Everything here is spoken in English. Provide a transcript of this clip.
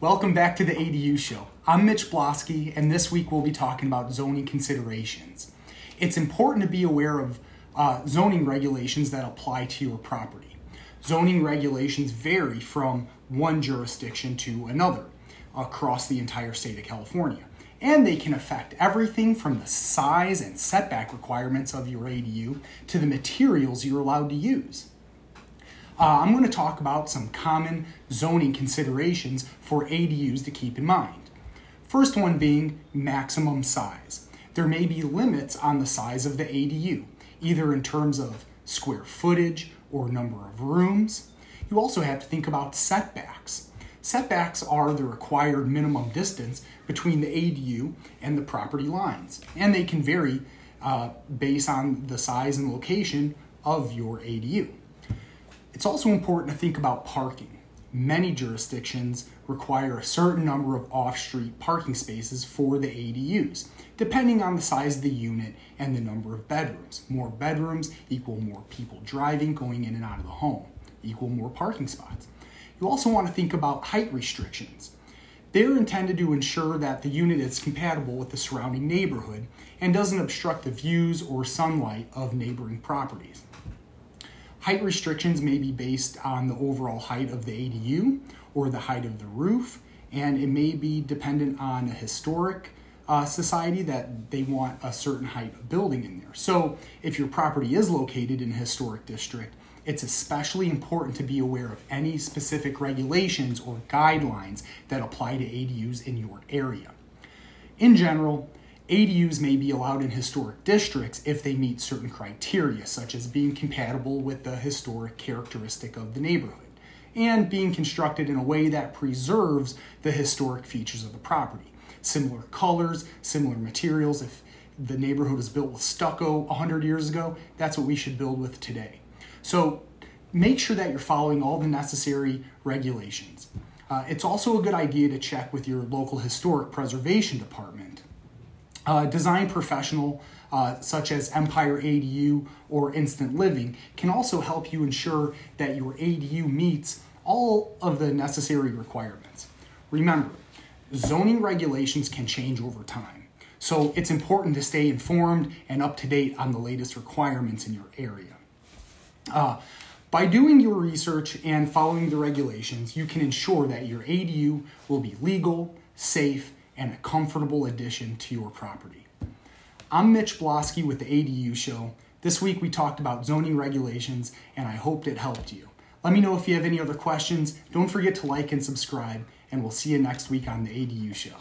Welcome back to the ADU show. I'm Mitch Blosky, and this week we'll be talking about zoning considerations. It's important to be aware of zoning regulations that apply to your property. Zoning regulations vary from one jurisdiction to another across the entire state of California, and they can affect everything from the size and setback requirements of your ADU to the materials you're allowed to use. I'm going to talk about some common zoning considerations for ADUs to keep in mind. First one being maximum size. There may be limits on the size of the ADU, either in terms of square footage or number of rooms. You also have to think about setbacks. Setbacks are the required minimum distance between the ADU and the property lines, and they can vary based on the size and location of your ADU. It's also important to think about parking. Many jurisdictions require a certain number of off-street parking spaces for the ADUs, depending on the size of the unit and the number of bedrooms. More bedrooms equal more people driving, going in and out of the home, equal more parking spots. You also want to think about height restrictions. They're intended to ensure that the unit is compatible with the surrounding neighborhood and doesn't obstruct the views or sunlight of neighboring properties. Height restrictions may be based on the overall height of the ADU or the height of the roof, and it may be dependent on a historic society that they want a certain height of building in there. So if your property is located in a historic district, it's especially important to be aware of any specific regulations or guidelines that apply to ADUs in your area. In general, ADUs may be allowed in historic districts if they meet certain criteria, such as being compatible with the historic characteristic of the neighborhood and being constructed in a way that preserves the historic features of the property. Similar colors, similar materials. If the neighborhood was built with stucco 100 years ago, that's what we should build with today. So make sure that you're following all the necessary regulations. It's also a good idea to check with your local historic preservation department. Design professional such as Empire ADU or Instant Living can also help you ensure that your ADU meets all of the necessary requirements. Remember, zoning regulations can change over time, so it's important to stay informed and up to date on the latest requirements in your area. By doing your research and following the regulations, you can ensure that your ADU will be legal, safe, and a comfortable addition to your property. I'm Mitch Blosky with the ADU show. This week we talked about zoning regulations, and I hoped it helped you. Let me know if you have any other questions. Don't forget to like and subscribe, and we'll see you next week on the ADU show.